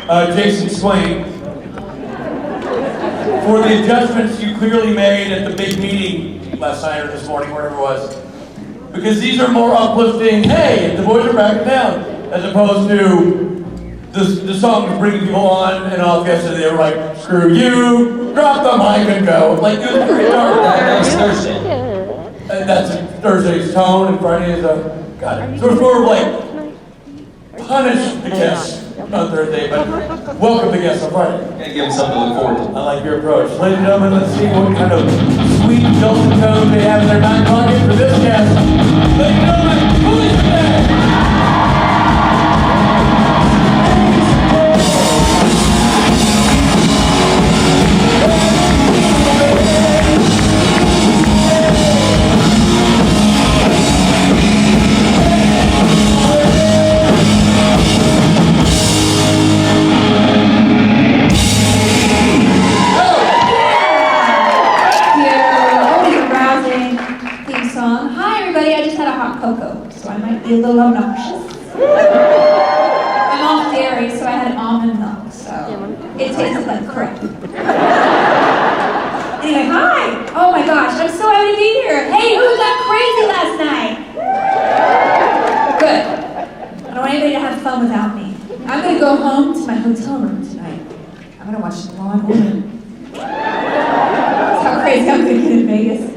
Jason Swain, for the adjustments you clearly made at the big meeting last night or this morning, whatever it was. Because these are more uplifting, hey, the boys are backing down, as opposed to the songs bringing people on and off yesterday. They were like, screw you, drop the mic and go. Like, it was pretty dark. That was Thursday. That's Thursday's tone, and Friday is got it. So it's more of like, punish the guests on Thursday, but welcome the guests on Friday. Gotta give them something to look forward to. I like your approach. Ladies and gentlemen, let's see what kind of sweet dulcet tones they have in their back pocket for this guest. Ladies and gentlemen, Felicia! Cocoa, so I might be a little obnoxious. I'm off dairy, so I had almond milk, so it tastes like crap. Anyway, hi! Oh my gosh, I'm so happy to be here. Hey, who got crazy last night? Good. I don't want anybody to have fun without me. I'm gonna go home to my hotel room tonight. I'm gonna watch Law and Order. That's how crazy I'm gonna get in Vegas.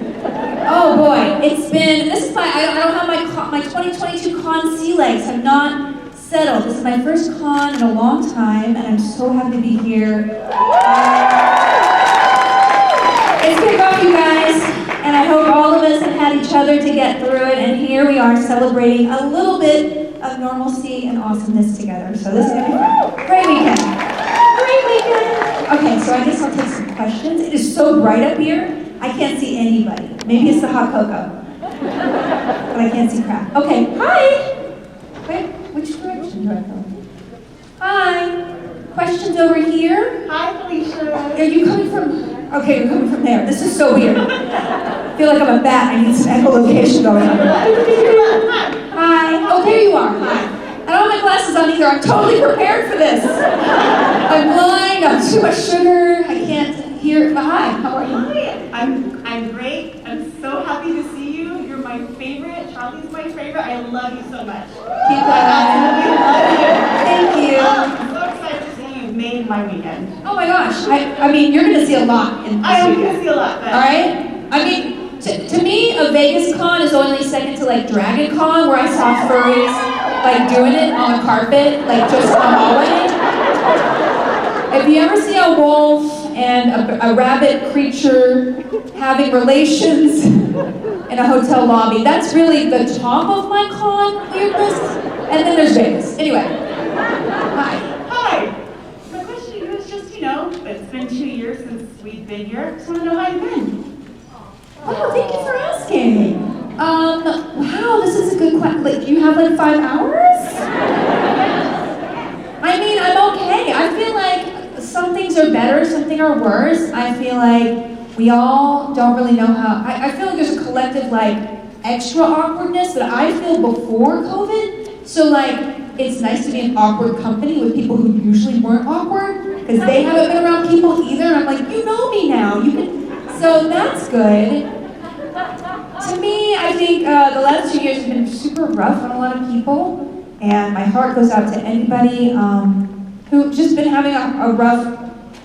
Oh boy, it's been, this is my, I don't have my 2022 con sea legs have not settled. This is my first con in a long time, and I'm so happy to be here. It's been rough, you guys, and I hope all of us have had each other to get through it, and here we are celebrating a little bit of normalcy and awesomeness together. So this is gonna be fun. Great weekend. Great weekend. Okay, so I guess I'll take some questions. It is so bright up here. I can't see anybody. Maybe it's the hot cocoa. But I can't see crap. Okay, hi! Wait, which direction do I go? Hi! Questions over here? Hi, Felicia. Are you coming from, okay, you're coming from there. This is so weird. I feel like I'm a bat. I need some echolocation going on. Hi. Oh, there you are. Hi. I don't have my glasses on either. I'm totally prepared for this. I'm blind. I'm too much sugar. I can't hear. Hi. How are you? Hi. I'm great. I'm so happy to see you. You're my favorite. Charlie's my favorite. I love you so much. Keep Thank you. I'm so excited to see you. Made my weekend. Oh my gosh. I mean, you're going to see a lot in this I am weekend. going to see a lot. But All right? I mean, to me, a Vegas con is only second to like Dragon Con, where I saw furries like doing it on the carpet, like just in the hallway. If you ever see a wolf and a rabbit creature having relations in a hotel lobby, that's really the top of my con weirdness. And then there's Vegas. Anyway, hi. Hi. My question to you is just, it's been 2 years since we've been here. I just want to know how you've been. Oh, thank you for asking. Wow, this is a good question. Like, you have like 5 hours? I mean, I'm okay. I feel like some things are better, some things are worse. I feel like we all don't really know how, I feel like there's a collective like extra awkwardness that I feel before COVID. So like, it's nice to be in awkward company with people who usually weren't awkward, because they haven't been around people either. And I'm like, you know me now. So that's good. To me, I think the last 2 years have been super rough on a lot of people. And my heart goes out to anybody who's just been having a rough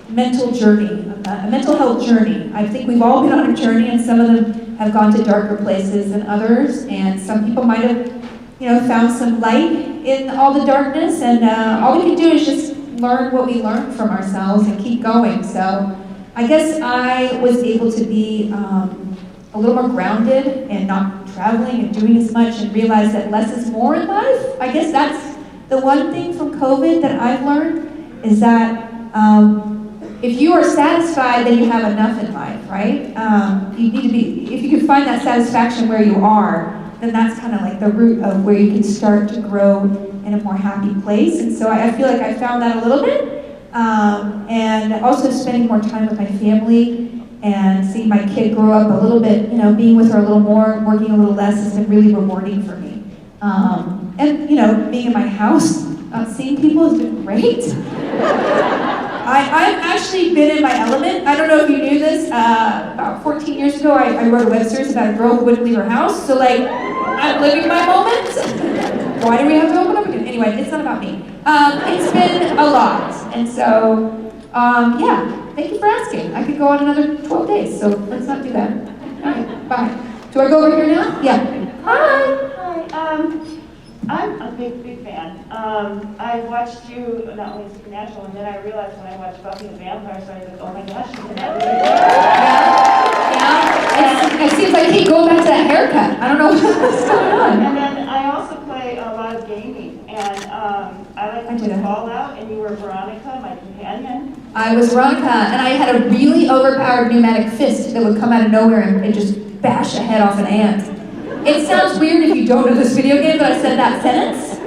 mental journey, a mental health journey. I think we've all been on a journey, and some of them have gone to darker places than others. And some people might have, found some light in all the darkness. And all we can do is just learn what we learned from ourselves and keep going. So I guess I was able to be a little more grounded and not traveling and doing as much, and realize that less is more in life. I guess that's the one thing from COVID that I've learned, is that if you are satisfied, then you have enough in life, right? You need to be, if you can find that satisfaction where you are, then that's kind of like the root of where you can start to grow in a more happy place. And so I feel like I found that a little bit. And also spending more time with my family and seeing my kid grow up a little bit, being with her a little more, working a little less, has been really rewarding for me. And being in my house seeing people has been great. I've actually been in my element. I don't know if you knew this. About 14 years ago, I wrote a web series about a girl who wouldn't leave her house. So like, I'm living my moment. Why do we have to open up again? Anyway, it's not about me. It's been a lot. And so, yeah, thank you for asking. I could go on another 12 days, so let's not do that. All right, bye. Do I go over here now? Yeah. Hi. Hi. I'm a big fan. I watched you not only Supernatural, and then I realized when I watched Buffy the Vampire Slayer, I was like, oh my gosh, she's in that really good. Yeah. It seems like I keep going back to that haircut. I don't know what's going on. And then I also play a lot of gaming, and I like to play Fallout, and you were Veronica, my companion. I was Veronica, and I had a really overpowered pneumatic fist that would come out of nowhere and just bash a head off an ant. It sounds weird if you don't know this video game, but I said that sentence.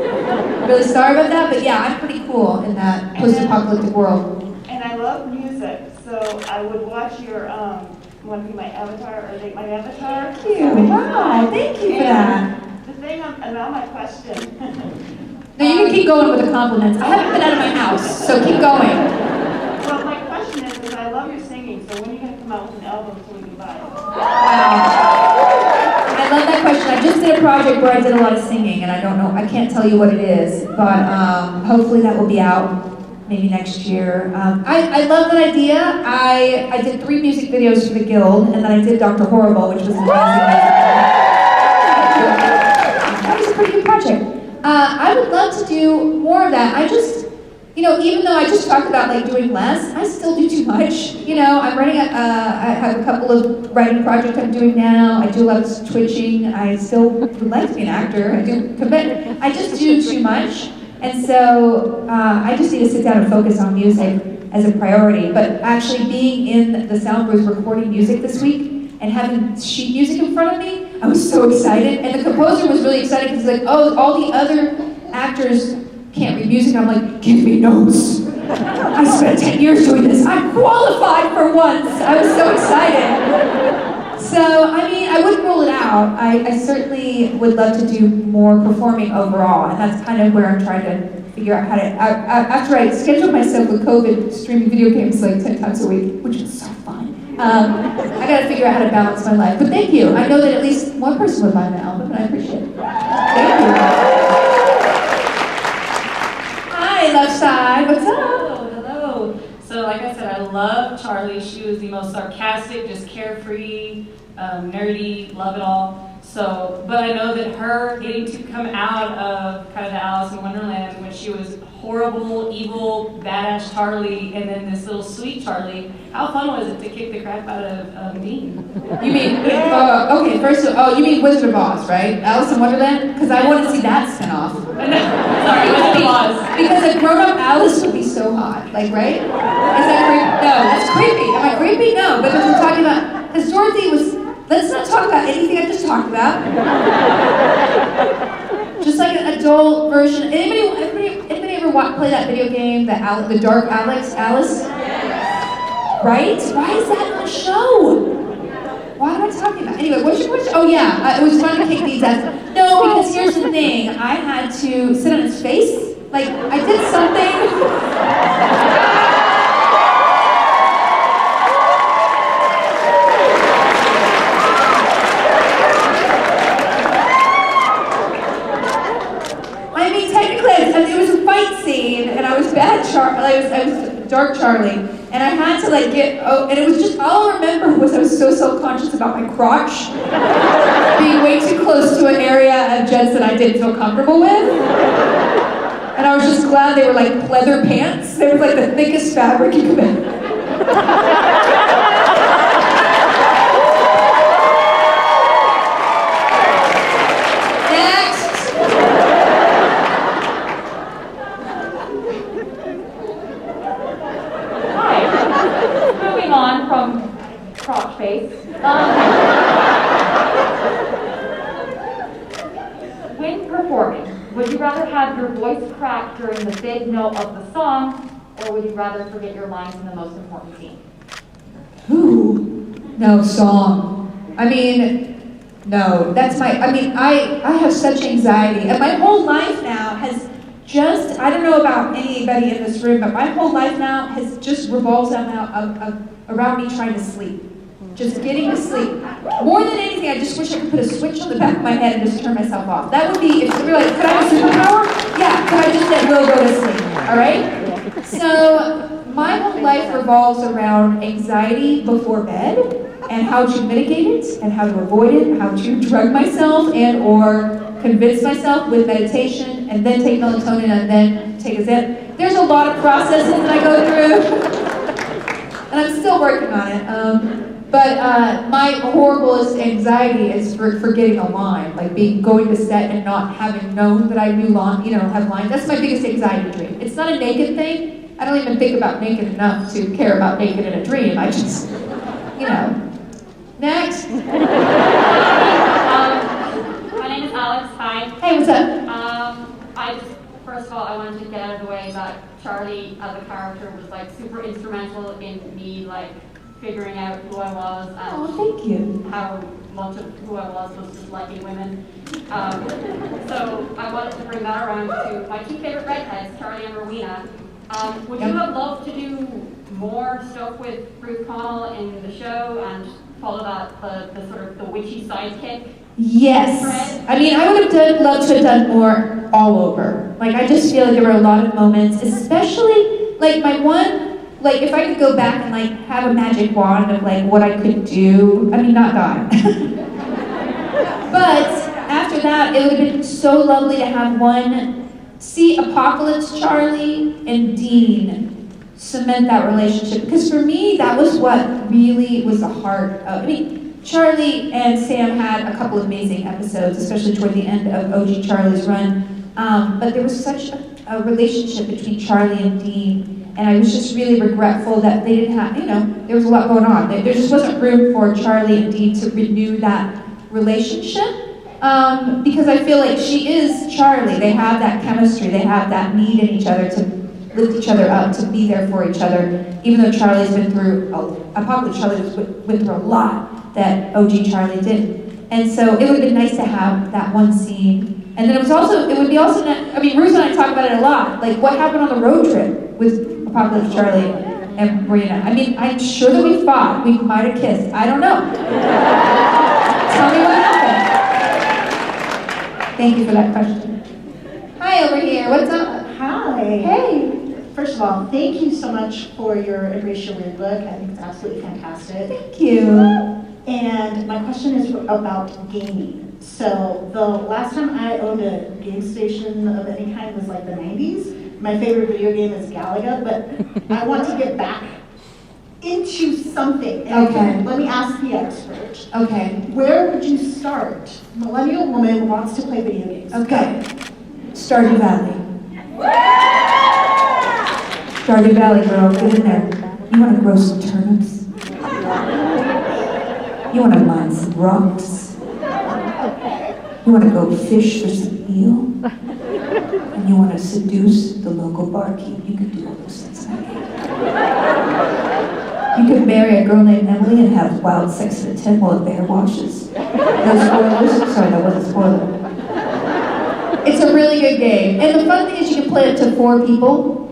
Really sorry about that, but yeah, I'm pretty cool in that post-apocalyptic world. And I love music, so I would watch your, want to be my avatar, or date my avatar. Thank you. Wow, thank you for that. The thing about my question. No, you can keep going with the compliments. I haven't been out of my house, so keep going. Well, my question is I love your singing, so when are you going to come out with an album so we can buy it? Wow. I love that question. I just did a project where I did a lot of singing, and I don't know, I can't tell you what it is, but hopefully that will be out maybe next year. I love that idea. I did 3 music videos for the Guild, and then I did Dr. Horrible, which was amazing. That was a pretty good project. I would love to do more of that. I just, even though I just talked about like doing less, I still do too much. I'm writing. I have a couple of writing projects I'm doing now. I do a lot of twitching. I still would like to be an actor. I just do too much, and so I just need to sit down and focus on music as a priority. But actually, being in the sound booth recording music this week and having sheet music in front of me, I was so excited. And the composer was really excited because he's like, oh, all the other actors can't read music. I'm like, give me notes. I spent 10 years doing this. I'm qualified for once. I was so excited. So, I wouldn't rule it out. I certainly would love to do more performing overall, and that's kind of where I'm trying to figure out how to, after I scheduled myself with COVID, streaming video games like 10 times a week, which was so fun. I gotta figure out how to balance my life. But thank you. I know that at least one person would buy my album, and I appreciate it. Thank you. Hi, left side. What's up? Hello. So like I said, I love Charlie. She was the most sarcastic, just carefree, nerdy, love it all. So, but I know that her getting to come out of kind of the Alice in Wonderland when she was horrible, evil, badass Charlie, and then this little sweet Charlie, how fun was it to kick the crap out of Dean? You mean, okay, first of all, you mean Wizard of Oz, right? Alice in Wonderland? Because I want to see that spin-off. Sorry, Wizard of Oz. Because a grown-up Alice would be so hot, like, right? Is that creepy? No, that's creepy. Am I creepy? No, because we're talking about, because Dorothy was, let's not talk about anything I just talked about. Just like an adult version. Anybody ever play that video game, the Dark Alice? Right? Why is that on the show? What am I talking about? Anyway, what's your question? Oh yeah, it was fun to kick these ass. No, because here's the thing. I had to sit on his face. Like, I did something. It was a fight scene, and I was I was Dark Charlie, and I had to like and it was just, all I remember was I was so self-conscious about my crotch being way too close to an area of Jets that I didn't feel comfortable with. And I was just glad they were like leather pants. They were like the thickest fabric you could make. From crotch face. When performing, would you rather have your voice crack during the big note of the song, or would you rather forget your lines in the most important scene? Ooh, no, song. No, that's I have such anxiety. And my whole life now just, I don't know about anybody in this room, but my whole life now has just revolves around me trying to sleep. Just getting to sleep. More than anything, I just wish I could put a switch on the back of my head and just turn myself off. That would be, if you were like, could I have a superpower? Yeah, could I just let Will go to sleep, all right? So, my whole life revolves around anxiety before bed, and how to mitigate it, and how to avoid it, how to drug myself and or convince myself with meditation, and then take melatonin, and then take a zip. There's a lot of processes that I go through, and I'm still working on it. But my horriblest anxiety is for forgetting a line, like going to set and not having known that I knew have lines. That's my biggest anxiety dream. It's not a naked thing. I don't even think about naked enough to care about naked in a dream. I just, Next. My name is Alex. Hi. Hey, what's up? First of all, I wanted to get out of the way that Charlie as a character was like super instrumental in me like figuring out who I was and Oh, thank you. how much of who I was just liking women. So I wanted to bring that around to my two favorite redheads, Charlie and Rowena. Would you have loved to do more stuff with Ruth Connell in the show and follow the sort of the witchy sidekick? Yes. I mean, I would have loved to have done more all over. Like, I just feel like there were a lot of moments, especially, like, if I could go back and, like, have a magic wand of, like, what I could do, I mean, not die. But after that, it would have been so lovely to have see Apocalypse Charlie and Dean cement that relationship. Because for me, that was what really was the heart of, Charlie and Sam had a couple of amazing episodes, especially toward the end of OG Charlie's run. But there was such a relationship between Charlie and Dean, and I was just really regretful that they didn't have, there was a lot going on. There just wasn't room for Charlie and Dean to renew that relationship. Because I feel like she is Charlie. They have that chemistry. They have that need in each other to lift each other up, to be there for each other. Even though Charlie's been through, Apocalypse Charlie went through a lot that OG Charlie did. And so it would have been nice to have that one scene. And then it would be also, Ruth and I talk about it a lot. Like, what happened on the road trip with Apocalypse Charlie and Marina? I'm sure that we fought. We might have kissed. I don't know. Tell me what happened. Thank you for that question. Hi, over here. What's up? Hi. Hey. First of all, thank you so much for your Embrace Your Weird look. I think it's absolutely fantastic. Thank you. And my question is about gaming. So the last time I owned a game station of any kind was like the 90s. My favorite video game is Galaga, but I want to get back into something. And Okay. let me ask the expert. Okay. Where would you start? Millennial woman wants to play video games. Okay. Stardew Valley. Stardew Valley, girl. Get in there. You want to grow some turnips? You want to mine some rocks? You want to go fish for some eel? And you want to seduce the local barkeep? You can do all those things. You could marry a girl named Emily and have wild sex in a tent while a bear watches. No spoilers? Sorry, that wasn't a spoiler. It's a really good game. And the fun thing is you can play it to 4 people.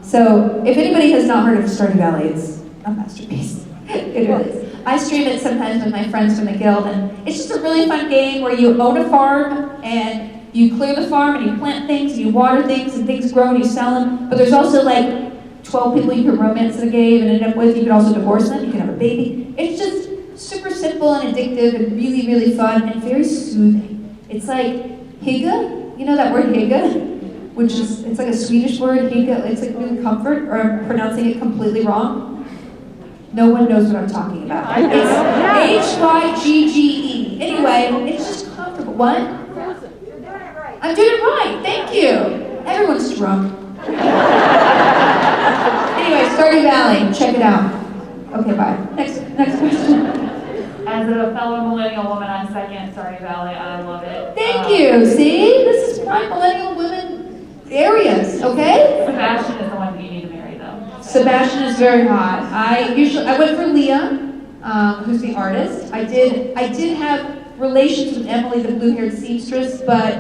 So if anybody has not heard of Stardew Valley, it's a masterpiece. It really is. I stream it sometimes with my friends from the guild, and it's just a really fun game where you own a farm and you clear the farm and you plant things and you water things and things grow and you sell them. But there's also like 12 people you can romance in the game and end up with. You can also divorce them. You can have a baby. It's just super simple and addictive and really, really fun and very soothing. It's like hygge. You know that word hygge? Which is, it's like a Swedish word, hygge. It's like really comfort, or I'm pronouncing it completely wrong. No one knows what I'm talking about. It's Hygge. Anyway, it's just comfortable. What? I'm doing it right. Thank you. Everyone's drunk. Anyway, Stardew Valley. Check it out. Okay, bye. Next question. As a fellow millennial woman on second Stardew Valley, I love it. Thank you. See? This is prime millennial women areas, okay? Sebastian is the one you need to marry, though. Sebastian is very hot. I went for Leah, who's the artist. I did have relations with Emily, the blue-haired seamstress, but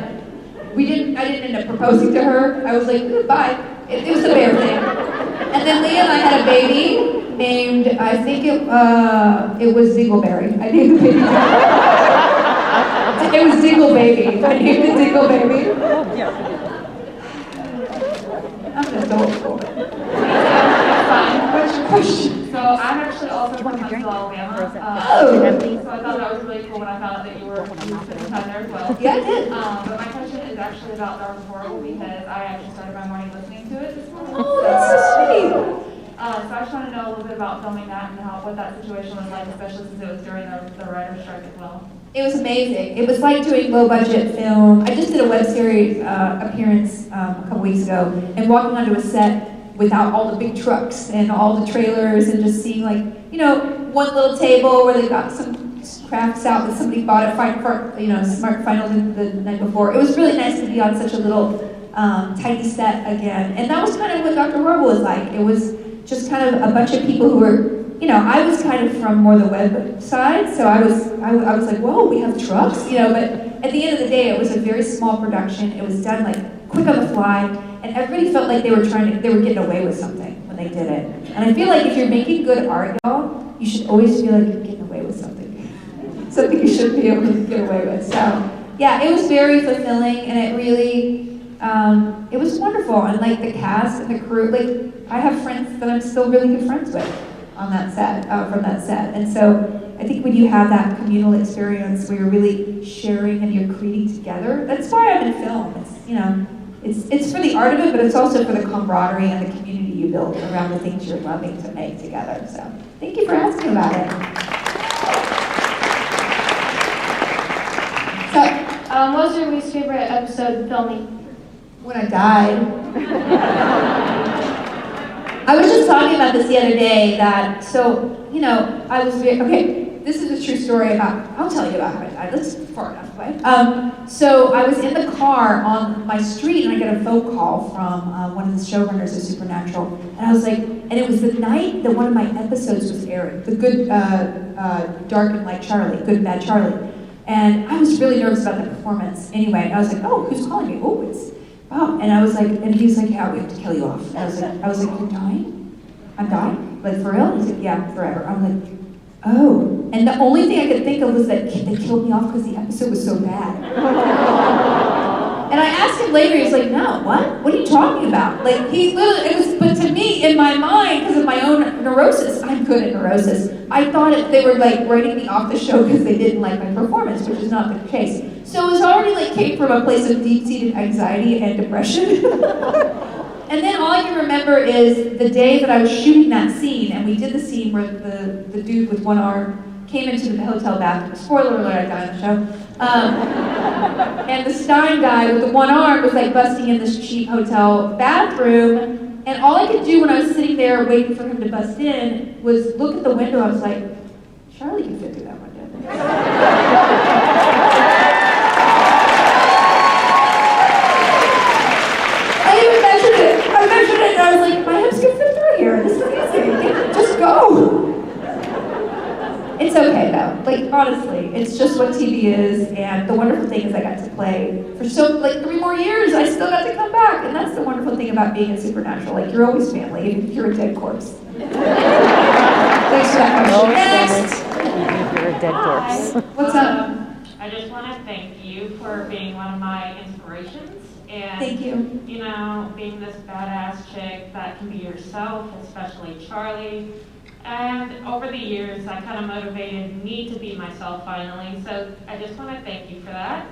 I didn't end up proposing to her. I was like, bye. It was a bear thing. And then Leah and I had a baby named, I think it was Dingleberry. I named the baby. It was Dingle Baby. I named it Dingle Baby. I'm an adult. What's your question? So I'm actually also from Huntsville, Alabama. Oh. So I thought that was really cool when I found out that you spent time there as well. Yeah, I did. But my question is actually about Dark and Horrible because I actually started my morning listening to it this morning. Oh, that's so sweet. So I just want to know a little bit about filming that and what that situation was like, especially since it was during the writer's strike as well. It was amazing. It was like doing low-budget film. I just did a web series appearance a couple weeks ago, and walking onto a set without all the big trucks and all the trailers, and just seeing one little table where they got some crafts out that somebody bought at Smart Final the night before. It was really nice to be on such a little tiny set again, and that was kind of what Dr. Horrible was like. It was just kind of a bunch of people who were. I was kind of from more the web side, so I was like, whoa, we have trucks, but at the end of the day, it was a very small production. It was done like quick on the fly, and everybody felt like they were getting away with something when they did it. And I feel like if you're making good art, y'all, you should always feel like you're getting away with something you shouldn't be able to get away with. So yeah, it was very fulfilling, and it really, it was wonderful. And like the cast and the crew, like I have friends that I'm still really good friends with on that set, from that set. And so I think when you have that communal experience where you're really sharing and you're creating together, that's why I'm in film. It's for the art of it, but it's also for the camaraderie and the community you build around the things you're loving to make together. So thank you for asking about it. So, what was your least favorite episode filming? When I died. I was just talking about this the other day that, I was this is a true story I'll tell you about how I died. That's far enough away. So I was in the car on my street and I got a phone call from one of the showrunners of Supernatural. And I was like, and it was the night that one of my episodes was airing, the Good, Dark and Light Charlie, Good and Bad Charlie. And I was really nervous about the performance anyway. And I was like, oh, who's calling me? Oh, it's Bob. And I was like, and he was like, yeah, we have to kill you off. And I was like, you're dying? I'm dying? Like, for real? He's like, yeah, forever. I'm like, oh. And the only thing I could think of was that they killed me off because the episode was so bad. And I asked him later, he was like, no, what? What are you talking about? Like, he literally, but to me, in my mind, because of my own neurosis, I'm good at neurosis, I thought they were like writing me off the show because they didn't like my performance, which is not the case. So it was already came from a place of deep-seated anxiety and depression. And then all I can remember is the day that I was shooting that scene, and we did the scene where the dude with one arm came into the hotel bathroom. Spoiler alert, I died in the show. And the Stein guy with the one arm was busting in this cheap hotel bathroom. And all I could do when I was sitting there waiting for him to bust in was look at the window. I was like, Charlie can fit through that window. I measured it, and I was like, my hips can fit through here. This is easy. Just go. It's okay though. Honestly, it's just what TV is, and the wonderful thing is I got to play for 3 more years. I still got to come back, and that's the wonderful thing about being in Supernatural. You're always family, even if you're a dead corpse. Thanks for that question. Next. You're a dead corpse. What's up? I just want to thank you for being one of my inspirations. And, Thank you. Being this badass chick that can be yourself, especially Charlie. And over the years, that kind of motivated me to be myself finally. So I just want to thank you for that.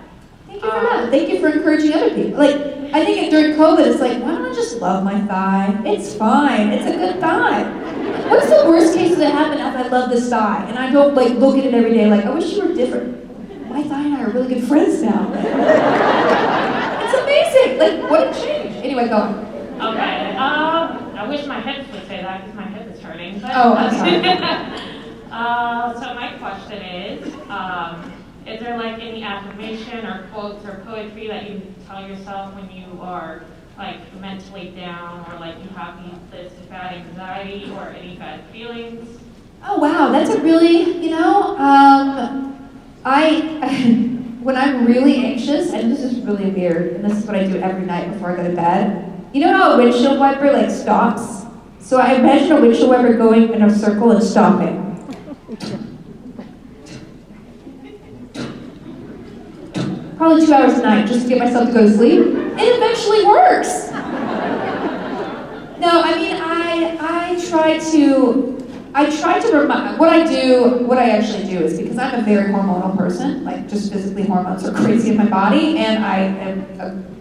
Thank you for that. Thank you for encouraging other people. I think during COVID, it's why don't I just love my thigh? It's fine. It's a good thigh. What's the worst case that happened if I love this thigh? And I don't look at it every day I wish you were different. My thigh and I are really good friends now. It's amazing. What a change. Anyway, go on. Okay. I wish my hips would say that because my hip is hurting. But, Oh, I'm sorry. So my question is there any affirmation or quotes or poetry that you tell yourself when you are mentally down or you have this bad anxiety or any bad feelings? Oh, wow. That's a really, when I'm really anxious, and this is really weird, and this is what I do every night before I go to bed. You know how a windshield wiper like stops? So I imagine a windshield wiper going in a circle and stopping. Probably 2 hours a night just to get myself to go to sleep. It eventually works. No, I mean, I try to remind, what I actually do is, because I'm a very hormonal person, like just physically hormones are crazy in my body, and I am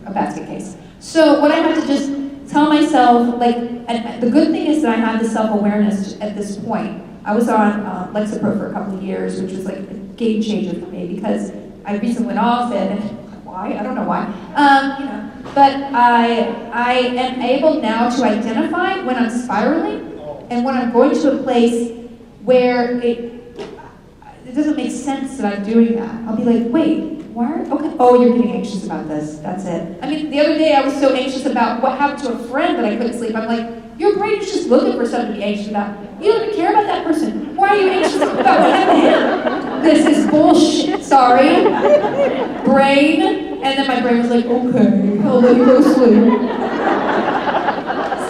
a basket case. So what I have to just tell myself, like, and the good thing is that I have the self-awareness at this point. I was on Lexapro for a couple of years, which was like a game changer for me, because I recently went off it, and why? I don't know why. But I am able now to identify when I'm spiraling and when I'm going to a place where it doesn't make sense that I'm doing that. I'll be like, wait, why? Okay. Oh, you're getting anxious about this. That's it. I mean, the other day I was so anxious about what happened to a friend that I couldn't sleep. I'm like, your brain is just looking for something to be anxious about. You don't even care about that person. Why are you anxious about what happened to him? This is bullshit. Sorry. Brain. And then my brain was like, okay, I'll let you go to sleep.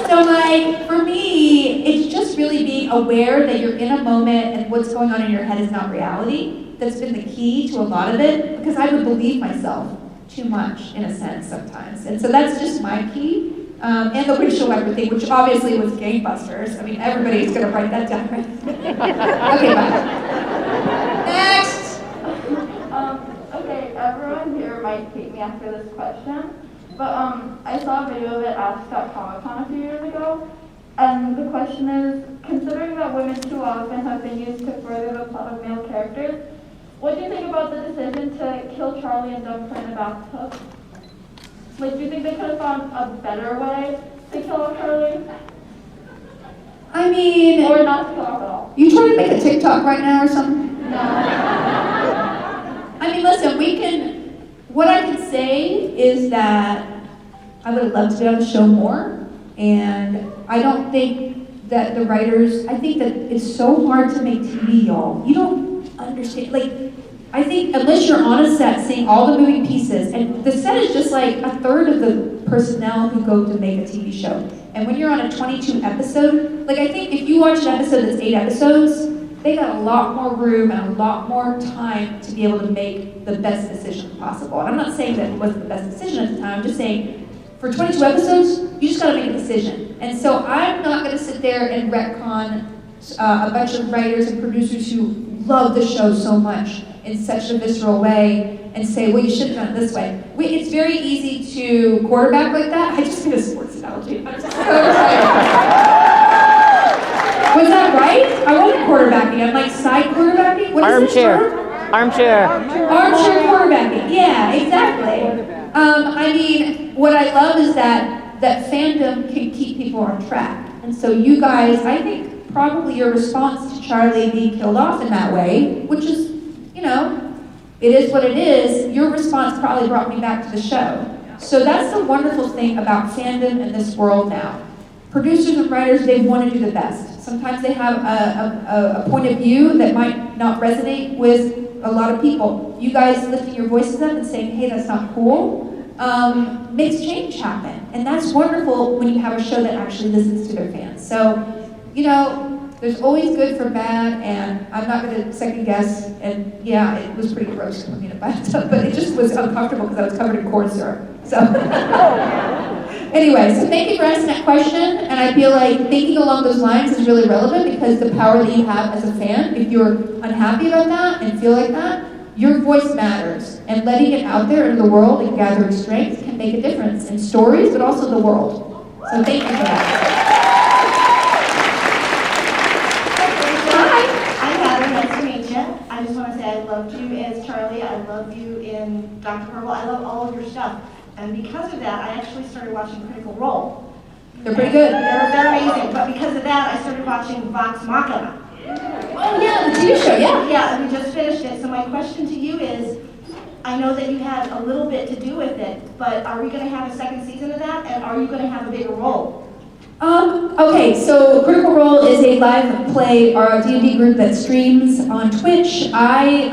So like, for me, it's just really being aware that you're in a moment and what's going on in your head is not reality. That's been the key to a lot of it, because I would believe myself too much, in a sense, sometimes. And so that's just my key. And the windshield wiper thing, which obviously was gangbusters. I mean, everybody's going to write that down. Okay, bye. Next! Okay, everyone here might hate me after this question, but I saw a video of it asked at Comic-Con a few years ago, and the question is, considering that women too often have been used to further the plot of male characters, what do you think about the decision to kill Charlie and dump her in a bathtub? Like, do you think they could have found a better way to kill off Charlie? I mean... Or not to kill off at all? You trying to make a TikTok right now or something? No. I mean, listen, what I can say is that I would have loved to be on the show more, and I don't think that the writers, I think that it's so hard to make TV, y'all. You don't understand, like, I think unless you're on a set seeing all the moving pieces, and the set is just like a third of the personnel who go to make a TV show. And when you're on a 22 episode, like I think if you watch an episode that's 8 episodes, they got a lot more room and a lot more time to be able to make the best decision possible. And I'm not saying that it wasn't the best decision at the time, I'm just saying for 22 episodes, you just gotta make a decision. And so I'm not gonna sit there and retcon a bunch of writers and producers who love the show so much in such a visceral way and say, well, you should have done it this way. It's very easy to quarterback like that. I just made a sports analogy. I'm so excited. Was that right? I wasn't quarterbacking. I'm like side quarterbacking. What is Armchair. Armchair. Armchair quarterbacking. Yeah, exactly. I mean, what I love is that fandom can keep people on track. And so you guys, I think probably your response to Charlie being killed off in that way, which is, you know, it is what it is, your response probably brought me back to the show. So that's the wonderful thing about fandom in this world now. Producers and writers, they want to do the best. Sometimes they have a point of view that might not resonate with a lot of people. You guys lifting your voices up and saying, hey, that's not cool, makes change happen. And that's wonderful when you have a show that actually listens to their fans. So, you know, there's always good for bad, and I'm not going to second guess. And yeah, it was pretty gross to put me in a bathtub, but it just was uncomfortable because I was covered in corn syrup. So anyway, so thank you for asking that question, and I feel like thinking along those lines is really relevant because the power that you have as a fan, if you're unhappy about that and feel like that, your voice matters, and letting it out there into the world and gathering strength can make a difference in stories, but also the world. So thank you for that. I just want to say I loved you as Charlie. I love you in Dr. Purple. I love all of your stuff. And because of that, I actually started watching Critical Role. They're pretty good. They're amazing. But because of that, I started watching Vox Machina. Oh yeah, the TV show, yeah. Yeah, and we just finished it. So my question to you is, I know that you had a little bit to do with it, but are we going to have a second season of that? And are you going to have a bigger role? Okay, so Critical Role is a live play or a D&D group that streams on Twitch. I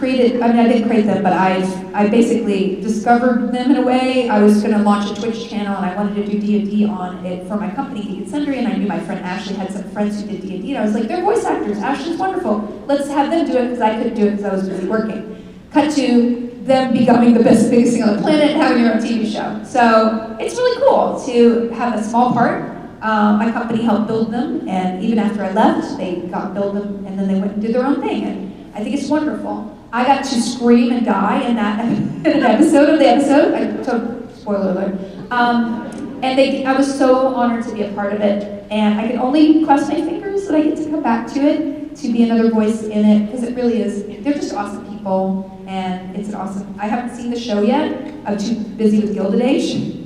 created, I didn't create them, but I basically discovered them in a way. I was gonna launch a Twitch channel and I wanted to do D&D on it for my company, Geek and Sundry, and I knew my friend Ashley had some friends who did D&D, and I was like, they're voice actors, Ashley's wonderful. Let's have them do it, because I couldn't do it because I was busy working. Cut to them becoming the biggest thing on the planet and having their own TV show. So it's really cool to have a small part. My company helped build them, and even after I left, they got build them, and then they went and did their own thing. And I think it's wonderful. I got to scream and die in an episode of the episode. I told, spoiler alert. And I was so honored to be a part of it, and I can only cross my fingers that I get to come back to it, to be another voice in it, because it really is. They're just awesome people, and it's an awesome. I haven't seen the show yet. I'm too busy with Gilded Age.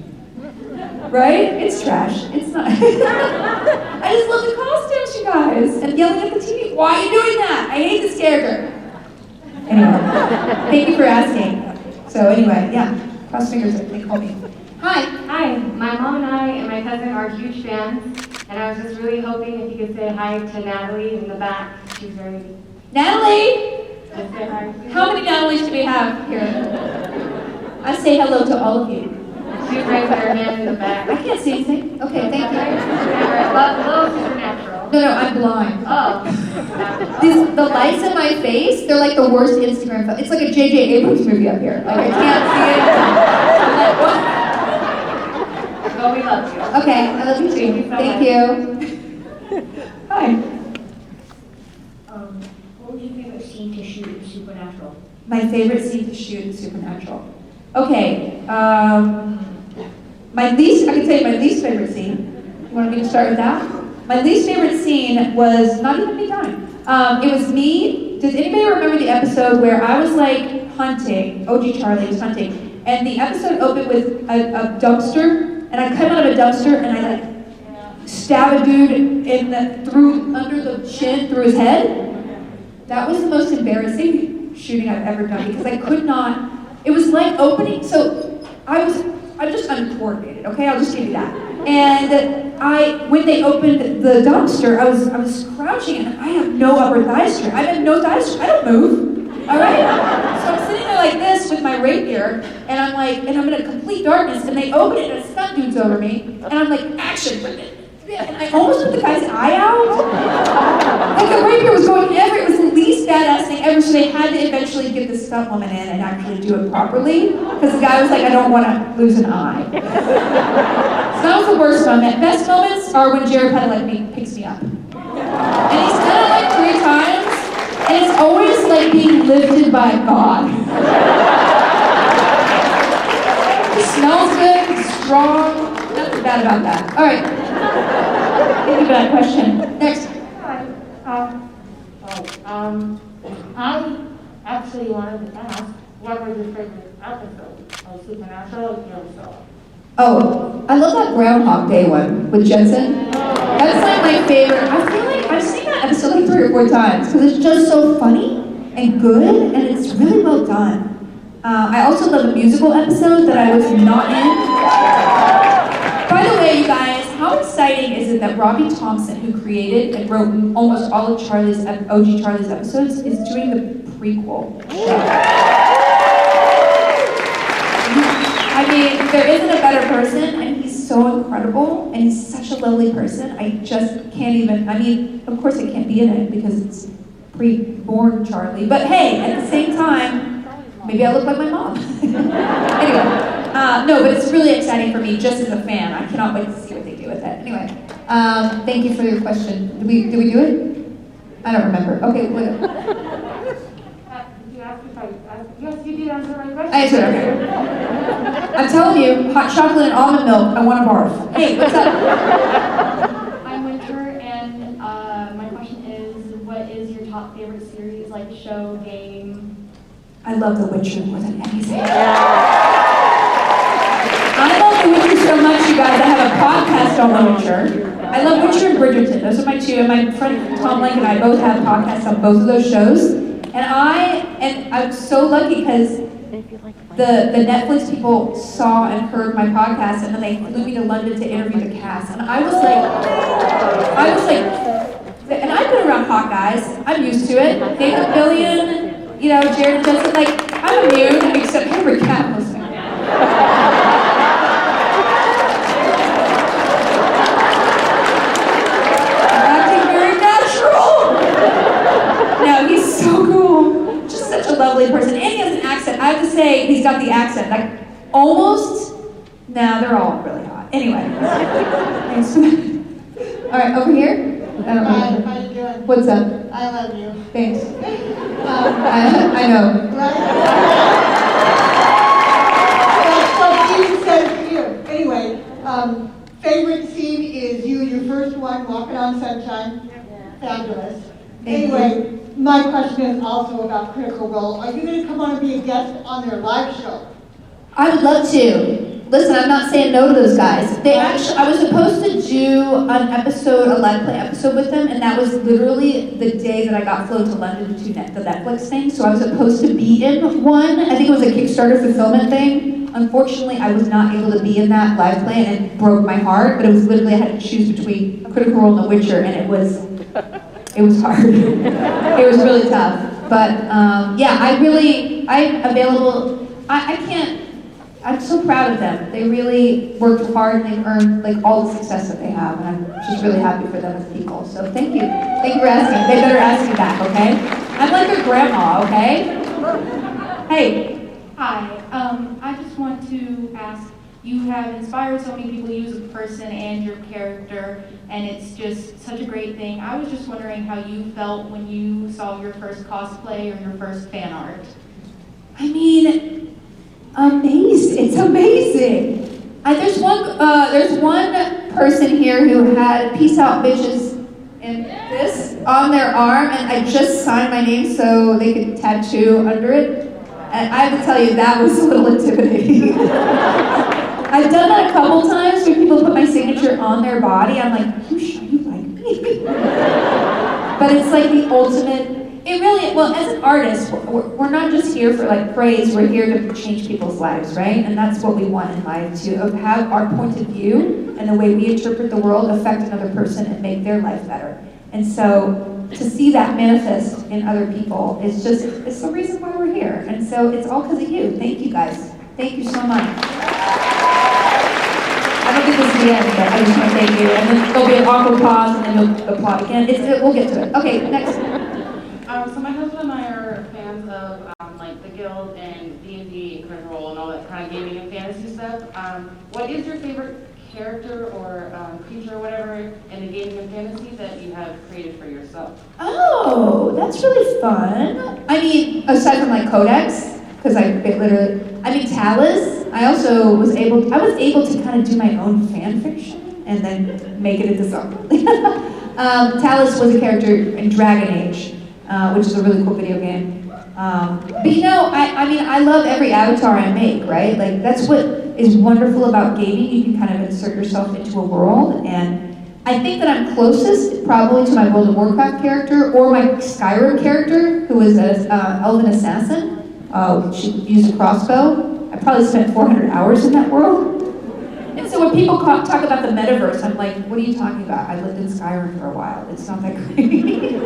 Right? It's trash. It's not. I just love the costumes, you guys, and yelling at the TV. Why are you doing that? I hate this character. Anyway, thank you for asking. So anyway, yeah, cross fingers, they call me. Hi. Hi, my mom and I and my cousin are huge fans, and I was just really hoping if you could say hi to Natalie in the back. She's very... Natalie! Just say hi. How many Natalies do we have here? I say hello to all of you. She's raising her hand in the back. I can't see anything. Okay, thank you. Little supernatural. No, I'm blind. Oh. The lights in my face, they're like the worst Instagram photo. It's like a J.J. Abrams movie up here. Like, I can't see it. I'm like, what? Well, we love you. Okay, I love you too. Thank you. Hi. What was your favorite scene to shoot in Supernatural? My favorite scene to shoot in Supernatural. Okay, I can tell you my least favorite scene. You want me to start with that? My least favorite scene was not even me dying. It was me. Does anybody remember the episode where I was like hunting? OG Charlie was hunting, and the episode opened with a dumpster, and I come out of a dumpster and I like stab a dude under the chin, through his head. That was the most embarrassing shooting I've ever done, because I could not. It was like opening, so I'm just uncoordinated, okay? I'll just give you that. And when they opened the dumpster, I was crouching, and I have no upper thigh strength. I have no thigh strength. I don't move, all right? So I'm sitting there like this with my rapier, and I'm in a complete darkness, and they open it, and a stunt dude's over me, and I'm like, action, and I almost took the guy's eye out. Like the rapier was going everywhere. It was the least badass thing ever, so they had to eventually get the stunt woman in and actually do it properly, because the guy was like, I don't want to lose an eye. So that was the worst moment. Best moments are when Jared Padalecki picks me up. And he's done it like 3 times, and it's always like being lifted by God. It smells good, it's strong, nothing bad about that. All right. Thank you for that question. Next. Hi. I actually wanted to ask, what was your favorite episode of Supernatural you ever saw? Oh, I love that Groundhog Day one with Jensen. That's like my favorite. I feel like I've seen that episode like 3 or 4 times, because it's just so funny and good, and it's really well done. I also love a musical episode that I was not in. By the way, you guys, how exciting is it that Robbie Thompson, who created and wrote almost all of OG Charlie's episodes, is doing the prequel show? I mean, there isn't a better person, and he's so incredible, and he's such a lovely person. I just can't even, of course I can't be in it because it's pre-born Charlie, but hey, at the same time, maybe I look like my mom. Anyway. No, but it's really exciting for me just as a fan. I cannot wait to see what they do with it. Anyway, thank you for your question. Did we do it? I don't remember. Okay, what? Did you ask if I asked? Yes, you did answer my question. I answered, okay. I'm telling you, hot chocolate and almond milk, I want to barf. Hey, what's up? I'm Winter, and my question is, what is your top favorite series, like show, game? I love The Witcher more than anything. I love The Witcher so much, you guys. I have a podcast on The Witcher. I love Witcher and Bridgerton. Those are my 2. And my friend Tom Link and I both have podcasts on both of those shows. And I'm so lucky because the Netflix people saw and heard my podcast, and then they flew me to London to interview the cast. And I was like, and I've been around hot guys. I'm used to it. Nathan Fillion, You know, Jared and Justin, like, I'm immune, except Henry Cat was there. Acting very natural. No, he's so cool. Just such a lovely person. And he has an accent. I have to say, he's got the accent. Like, almost. Nah, they're all really hot. Anyway. Thanks. All right, over here. I don't know. Hi, how you doing? What's up? I love you. Thanks. I know. Right? So Steve says here. Anyway, favorite scene is your first one, Walking on Sunshine. Fabulous. Anyway, my question is also about Critical Role. Are you going to come on and be a guest on their live show? I would love to. Listen, I'm not saying no to those guys. They actually, I was supposed to do an episode, a live play episode with them, and that was literally the day that I got flown to London to do the Netflix thing. So I was supposed to be in one. I think it was a Kickstarter fulfillment thing. Unfortunately, I was not able to be in that live play, and it broke my heart. But it was literally, I had to choose between a Critical Role and The Witcher, and it was hard. It was really tough. But yeah, I'm available. I can't. I'm so proud of them. They really worked hard and they've earned like all the success that they have, and I'm just really happy for them as people. So thank you. Thank you for asking. They better ask me back, okay? I'm like their grandma, okay? Hey. Hi. I just want to ask, you have inspired so many people, you as a person and your character, and it's just such a great thing. I was just wondering how you felt when you saw your first cosplay or your first fan art. I mean, amazing. It's amazing. There's one person here who had "Peace Out, Bitches" and this on their arm, and I just signed my name so they could tattoo under it. And I have to tell you, that was a little intimidating. I've done that a couple times where people put my signature on their body. I'm like, you sure you like me? But it's like the ultimate. It really, well, as an artist, we're not just here for like praise, we're here to change people's lives, right? And that's what we want in life, to have our point of view and the way we interpret the world affect another person and make their life better. And so to see that manifest in other people is just, it's the reason why we're here. And so it's all because of you. Thank you guys. Thank you so much. I don't think this is the end, but I just want to thank you. And then there'll be an awkward pause and then you'll applaud again. We'll get to it. Okay, next. So my husband and I are fans of like the Guild and D&D and Critical Role and all that kind of gaming and fantasy stuff. What is your favorite character or creature or whatever in the gaming and fantasy that you have created for yourself? Oh, that's really fun. I mean, aside from like Codex, because I mean Talus. I was able to kind of do my own fan fiction and then make it into something. Talus was a character in Dragon Age. Which is a really cool video game. But you know, I love every avatar I make, right? Like, that's what is wonderful about gaming. You can kind of insert yourself into a world, and I think that I'm closest probably to my World of Warcraft character or my Skyrim character, who is an elven assassin. She used a crossbow. I probably spent 400 hours in that world. And so when people talk about the metaverse, I'm like, what are you talking about? I lived in Skyrim for a while. It's not that great.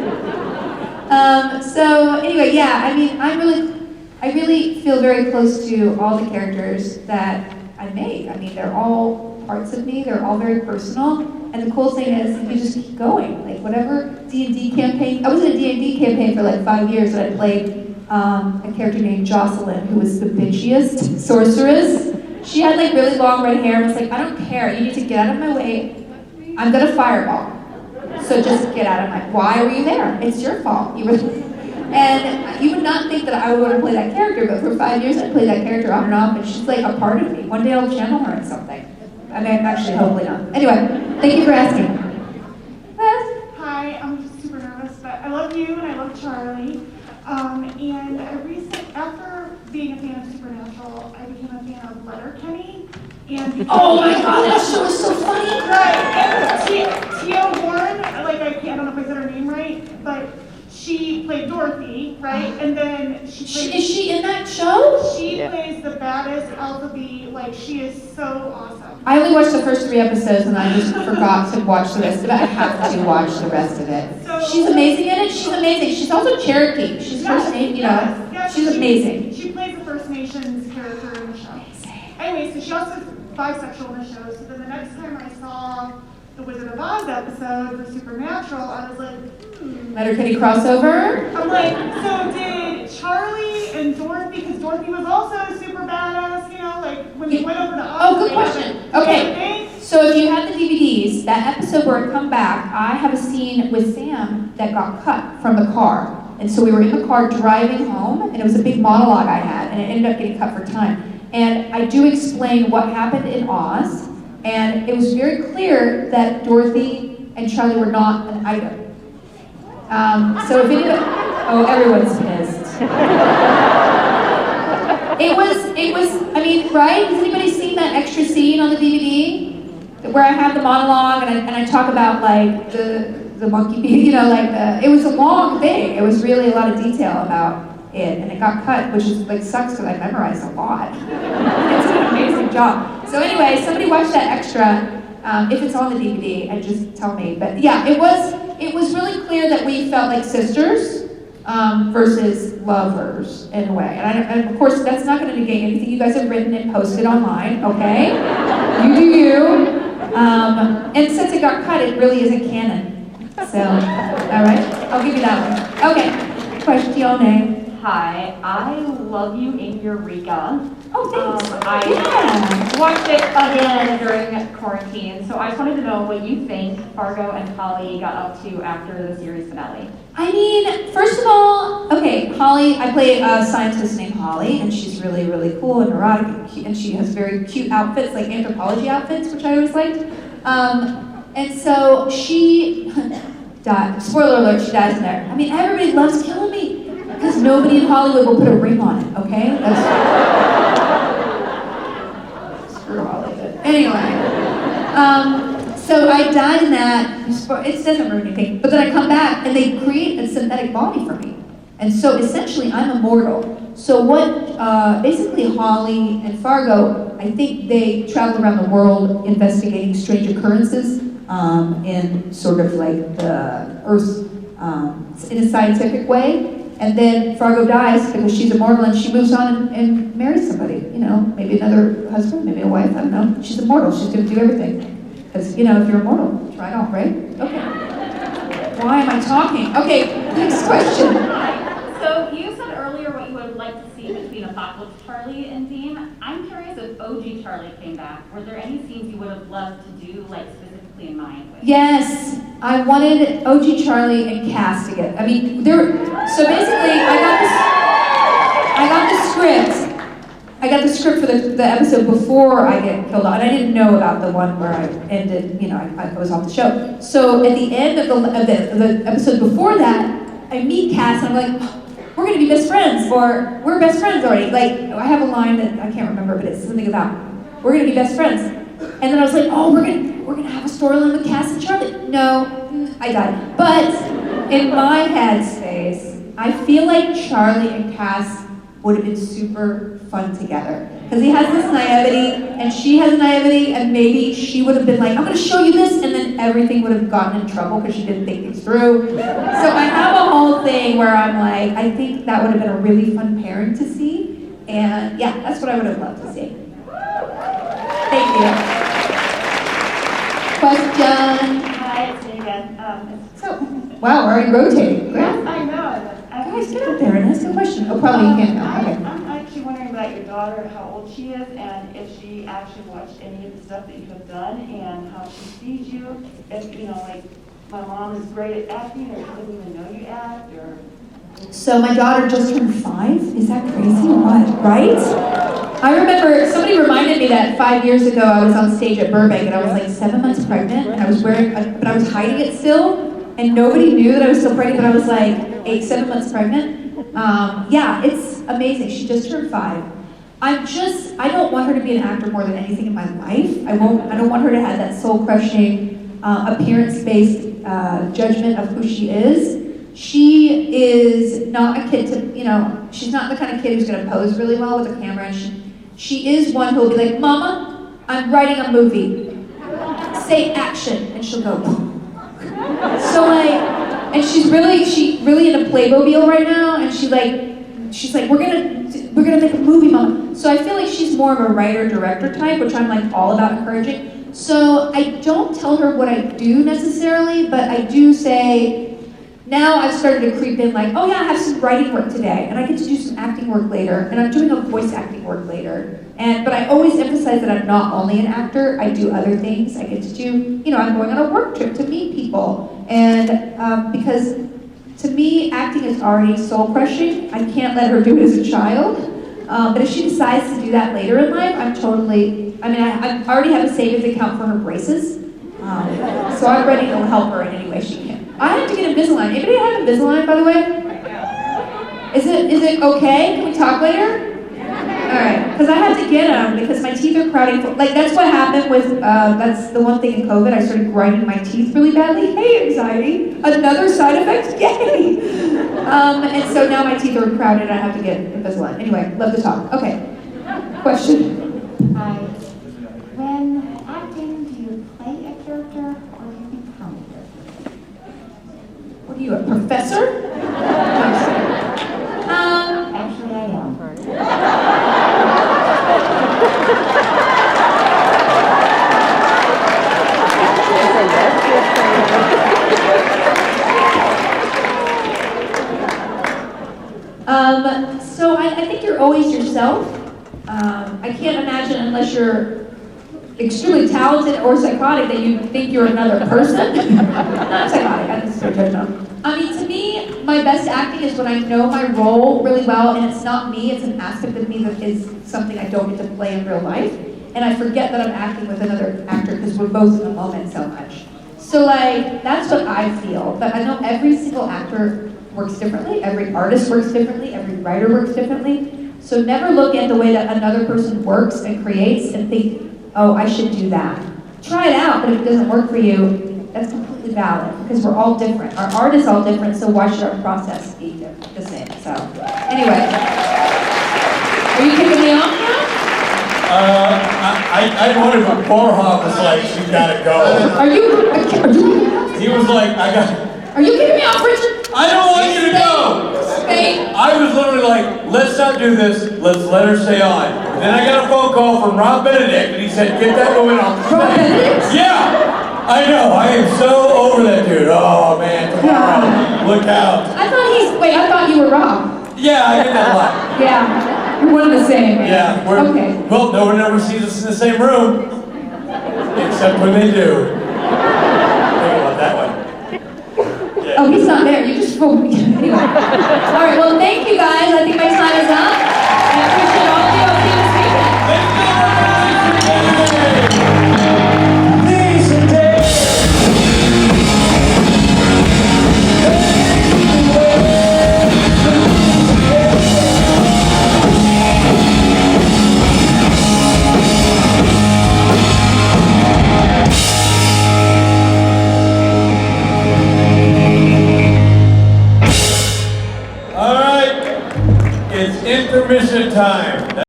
So anyway, yeah, I mean, I really feel very close to all the characters that I make. I mean, they're all parts of me. They're all very personal. And the cool thing is, you just keep going. Like, whatever D&D campaign, I was in a D&D campaign for like 5 years, and I played a character named Jocelyn, who was the bitchiest sorceress. She had like really long red hair, and was like, I don't care, you need to get out of my way. I'm gonna fireball. So just get out of my, why were you there? It's your fault. And you would not think that I would want to play that character, but for 5 years I played that character on and off, and she's like a part of me. One day I'll channel her in something. I mean, actually, hopefully not. Anyway, thank you for asking. Hi, I'm just super nervous, but I love you and I love Charlie. And after being a fan of Supernatural, I became a fan of Letterkenny. And oh my god, that show was so funny! Right, and Tia Warren, like I don't know if I said her name right, but she played Dorothy, right? And then is she in that show? She plays the baddest Alpha B, like she is so awesome. I only watched the first 3 episodes and I just forgot to watch the rest of it. I have to watch the rest of it. She's amazing in it. She's amazing. She's also Cherokee. She's First Nation, you know. Yes, She's amazing. She plays a First Nations character in the show. Anyway, so she also is bisexual in the show. So then the next time I saw the Wizard of Oz episode for Supernatural, I was like, Letterkenny crossover. I'm like, so did Charlie and Dorothy, because Dorothy was also super badass, you know, like when they went over to Oz. Oh, good question. Okay. So if you have the DVDs, that episode where I come back, I have a scene with Sam that got cut from the car. And so we were in the car driving home, and it was a big monologue I had, and it ended up getting cut for time. And I do explain what happened in Oz, and it was very clear that Dorothy and Charlie were not an item. So if anybody, oh, everyone's pissed. It was, I mean, right? Has anybody seen that extra scene on the DVD? Where I have the monologue and I talk about like the monkey, you know, like it was a long thing. It was really a lot of detail about it, and it got cut, which is like sucks because I memorized a lot. It's an amazing job. So anyway, somebody watch that extra. If it's on the DVD, and just tell me. But yeah, it was really clear that we felt like sisters versus lovers in a way. And of course, that's not going to negate anything you guys have written and posted online. Okay, you do you. And since it got cut, it really isn't canon. So, all right, I'll give you that one. Okay, question. Hi, I love you in Eureka. Oh, thanks. I watched it again during quarantine, so I just wanted to know what you think Fargo and Holly got up to after the series finale. I mean, first of all, okay, Holly, I play a scientist named Holly, and she's really, really cool and neurotic, and, cute, and she has very cute outfits, like anthropology outfits, which I always liked. And so she died. Spoiler alert, she dies in there. I mean, everybody loves killing me, because nobody in Hollywood will put a ring on it, okay? Screw Hollywood. Anyway, so I died in that. It doesn't ruin anything. But then I come back and they create a synthetic body for me. And so essentially I'm immortal. So what, basically Holly and Fargo, I think they travel around the world investigating strange occurrences in sort of like the Earth, in a scientific way. And then Fargo dies because she's immortal and she moves on and marries somebody. You know, maybe another husband, maybe a wife, I don't know. She's immortal, she's gonna do everything. Because, you know, if you're immortal, try it on, right? Okay. Why am I talking? Okay, next question. So you said earlier what you would like to see between Apocalypse Charlie and Dean. I'm curious if OG Charlie came back. Were there any scenes you would have loved to do, like specifically in mind with? Yes, I wanted OG Charlie and Cass to get. I mean, so basically, I got the script for the episode before I get killed off, and I didn't know about the one where I ended. You know, I was off the show. So at the end of the episode before that, I meet Cass, and I'm like, we're gonna be best friends, or we're best friends already. Like, I have a line that I can't remember, but it's something about we're gonna be best friends. And then I was like, oh, we're gonna have a storyline with Cass and Charlie. No, I died. But in my headspace, I feel like Charlie and Cass would have been super fun together. Because he has this naivety, and she has naivety, and maybe she would have been like, I'm gonna show you this, and then everything would have gotten in trouble because she didn't think things through. So I have a whole thing where I'm like, I think that would have been a really fun pairing to see. And yeah, that's what I would have loved to see. Thank you. Question. Hi, it's me again. So, wow, we're already rotating. Great. Yes, I know. Guys, get up there and ask a question. Oh, probably you can't now. Okay. I'm actually wondering about your daughter, how old she is, and if she actually watched any of the stuff that you have done, and how she sees you. If, you know, like, my mom is great at acting, or she doesn't even know you act, or... So my daughter just turned 5? Is that crazy or what? Right? I remember somebody reminded me that 5 years ago I was on stage at Burbank and I was like 7 months pregnant, and I was but I was hiding it still, and nobody knew that I was still pregnant, but I was like 7 months pregnant. Yeah, it's amazing. She just turned 5. I don't want her to be an actor more than anything in my life. I don't want her to have that soul-crushing, appearance-based judgment of who she is. She is not a kid to, you know, she's not the kind of kid who's going to pose really well with a camera. And she is one who will be like, Mama, I'm writing a movie. Say action, and she'll go. So like, and she really into Playmobil right now, and she's like, we're gonna make a movie, Mom. So I feel like she's more of a writer-director type, which I'm like all about encouraging. So I don't tell her what I do necessarily, but I do say, now I've started to creep in like, oh yeah, I have some writing work today, and I get to do some acting work later, and I'm doing a voice acting work later. But I always emphasize that I'm not only an actor, I do other things. I get to do, I'm going on a work trip to meet people. And because to me, acting is already soul crushing. I can't let her do it as a child. But if she decides to do that later in life, I already have a savings account for her braces. So I'm ready to help her in any way she can. I have to get Invisalign. Anybody have Invisalign, by the way? Is it okay? Can we talk later? Alright, because I have to get them because my teeth are crowding. That's what happened with, that's the one thing in COVID, I started grinding my teeth really badly. Hey, anxiety, another side effect, yay! And so now my teeth are crowded and I have to get Invisalign. Anyway, love to talk. Okay, question? Hi. When acting, do you play a character or do you become a character? What are you, a professor? Actually, I am. So I think you're always yourself. I can't imagine unless you're extremely talented or psychotic that you think you're another person. Not psychotic, I think it's so judgmental. To me, my best acting is when I know my role really well and it's not me, it's an aspect of me that is something I don't get to play in real life. And I forget that I'm acting with another actor because we're both in the moment so much. So that's what I feel. But I know every single actor works differently, every artist works differently, every writer works differently. So never look at the way that another person works and creates and think, oh, I should do that. Try it out, but if it doesn't work for you, that's completely valid because we're all different. Our art is all different, so why should our process be the same? So, anyway. Are you kicking me off now? I wondered if Borja was like, she's gotta go. Are you? He was like, Are you kicking me off, Richard? I don't want you to go! Stay. I was literally like, let's not do this, let's let her stay on. And then I got a phone call from Rob Benedict, and he said, get that woman off the Rob Benedict? Yeah! I know, I am so over that dude. Oh man, tomorrow, look out. I thought you were Rob. Yeah, I get that a lot. Yeah, you're one and the same. Yeah, okay. Well, no one ever sees us in the same room, except when they do. Think about that one. Yeah. Oh, he's not there. You just fooled me. Anyway. All right. Well, thank you guys. I think my time is up. I appreciate all of you. I'll see you this Intermission time.